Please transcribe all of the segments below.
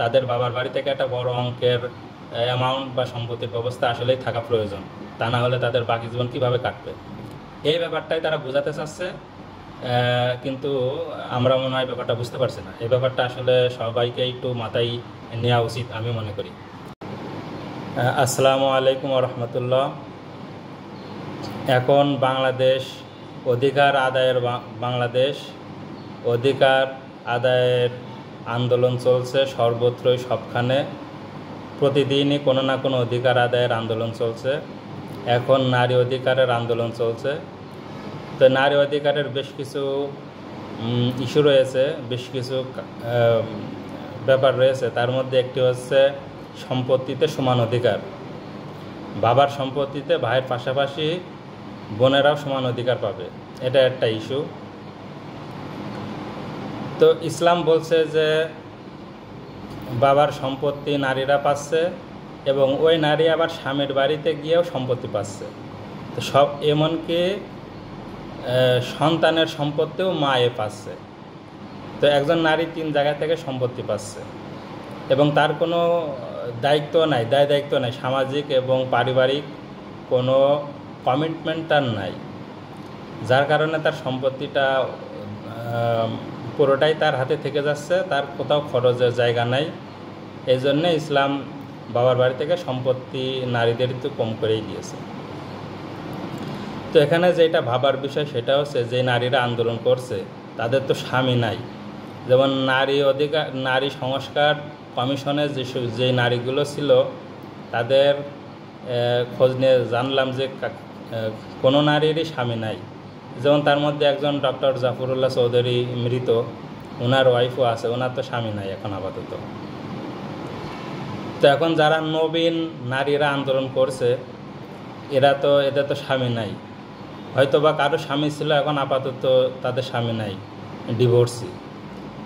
তাদের বাবার বাড়ি থেকে একটা বড় অঙ্কের অ্যামাউন্ট বা সম্পত্তির ব্যবস্থা আসলেই থাকা প্রয়োজন, তা না হলে তাদের বাকি জীবন কিভাবে কাটবে, এই ব্যাপারটাই তারা বোঝাতে চাচ্ছে। কিন্তু আমরা মনে হয় ব্যাপারটা বুঝতে পারছি না। এই ব্যাপারটা আসলে সবাইকে একটু মাথায় নেওয়া উচিত আমি মনে করি। আসসালামু আলাইকুম রহমতুল্লাহ। এখন বাংলাদেশ অধিকার আদায়ের বাংলাদেশ অধিকার আদায়ের আন্দোলন চলছে সর্বত্রই, সবখানে প্রতিদিনই কোনো না কোনো অধিকার আদায়ের আন্দোলন চলছে। এখন নারী অধিকারের আন্দোলন চলছে। তো নারী অধিকারের বেশ কিছু ইস্যু রয়েছে, বেশ কিছু ব্যাপার রয়েছে। তার মধ্যে একটি হচ্ছে সম্পত্তিতে সমান অধিকার। বাবার সম্পত্তিতে ভাইয়ের পাশাপাশি বোনেরাও সমান অধিকার পাবে, এটা একটা ইস্যু। তো ইসলাম বলছে যে বাবার সম্পত্তি নারীরা পাচ্ছে এবং ওই নারী আবার স্বামীর বাড়িতে গিয়েও সম্পত্তি পাচ্ছে। তো সব এমনকি সন্তানের সম্পত্তিও মায়ে পাচ্ছে। তো একজন নারী 3 জায়গা থেকে সম্পত্তি পাচ্ছে এবং তার কোনো দায়িত্ব নাই, দায়িত্ব নাই, সামাজিক এবং পারিবারিক কোনো কমিটমেন্ট তার নাই, যার কারণে তার সম্পত্তিটা পুরোটাই তার হাতে থেকে যাচ্ছে, তার কোথাও খরচের জায়গা নাই। এই জন্যে ইসলাম বাবার বাড়ি থেকে সম্পত্তি নারীদের একটু কম করেই দিয়েছে। তো এখানে যেটা ভাবার বিষয় সেটা হচ্ছে যে নারীরা আন্দোলন করছে তাদের তো স্বামী নাই। যেমন নারী সংস্কার কমিশনের যে নারীগুলো ছিল তাদের খোঁজ নিয়ে জানলাম যে কোনো নারীরই স্বামী নাই। যেমন তার মধ্যে একজন ডক্টর জাফরুল্লাহ চৌধুরী মৃত, ওনার ওয়াইফও আছে, ওনার তো স্বামী নাই এখন আপাতত। তো এখন যারা নবীন নারীরা আন্দোলন করছে এদের তো স্বামী নাই, হয়তো বা কারো স্বামী ছিল, এখন আপাতত তাদের স্বামী নাই, ডিভোর্সি।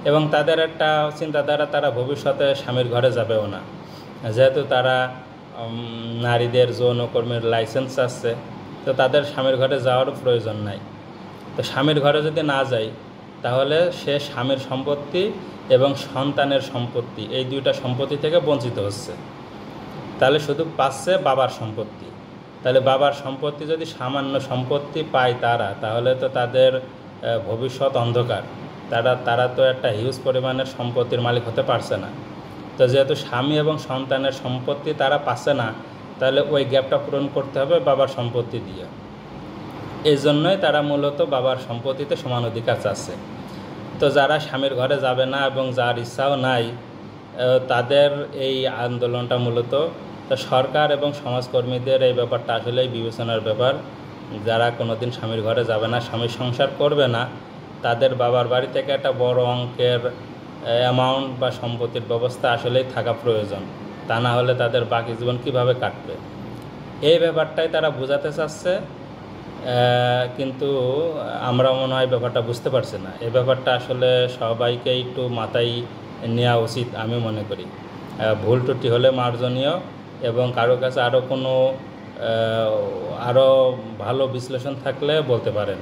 এবং তাদের একটা চিন্তাধারা, তারা ভবিষ্যতে স্বামীর ঘরে যাবেও না, যেহেতু তারা নারীদের যৌনকর্মীর লাইসেন্স আছে, তো তাদের স্বামীর ঘরে যাওয়ারও প্রয়োজন নাই। তো স্বামীর ঘরে যদি না যায় তাহলে সে স্বামীর সম্পত্তি এবং সন্তানের সম্পত্তি, এই দুইটা সম্পত্তি থেকে বঞ্চিত হচ্ছে। তাহলে শুধু পাচ্ছে বাবার সম্পত্তি। তাহলে বাবার সম্পত্তি যদি সামান্য সম্পত্তি পায় তারা, তাহলে তো তাদের ভবিষ্যৎ অন্ধকার। তারা তো একটা হিউজ পরিমাণের সম্পত্তির মালিক হতে পারছে না। তো যেহেতু স্বামী এবং সন্তানের সম্পত্তি তারা পাচ্ছে না, তাহলে ওই গ্যাপটা পূরণ করতে হবে বাবার সম্পত্তি দিয়ে। এই জন্যই তারা মূলত বাবার সম্পত্তিতে সমান অধিকার চাচ্ছে। তো যারা স্বামীর ঘরে যাবে না এবং যার ইচ্ছাও নাই, তাদের এই আন্দোলনটা মূলত সরকার এবং সমাজকর্মীদের এই ব্যাপারটা আসলেই বিবেচনার ব্যাপার। যারা কোনোদিন স্বামীর ঘরে যাবে না, স্বামীর সংসার করবে না, তাদের বাবার বাড়ি থেকে একটা বড় অঙ্কের অ্যামাউন্ট বা সম্পত্তির ব্যবস্থা আসলেই থাকা প্রয়োজন, তা না হলে তাদের বাকি জীবন কিভাবে কাটবে, এই ব্যাপারটাই তারা বোঝাতে চাচ্ছে। কিন্তু আমরা মনে হয় ব্যাপারটা বুঝতে পারছি না। এই ব্যাপারটা আসলে সবাইকে একটু মাথায় নেওয়া উচিত আমি মনে করি। ভুল ত্রুটি হলে মার্জনীয়, এবং কারো কাছে আরও ভালো বিশ্লেষণ থাকলে বলতে পারেন।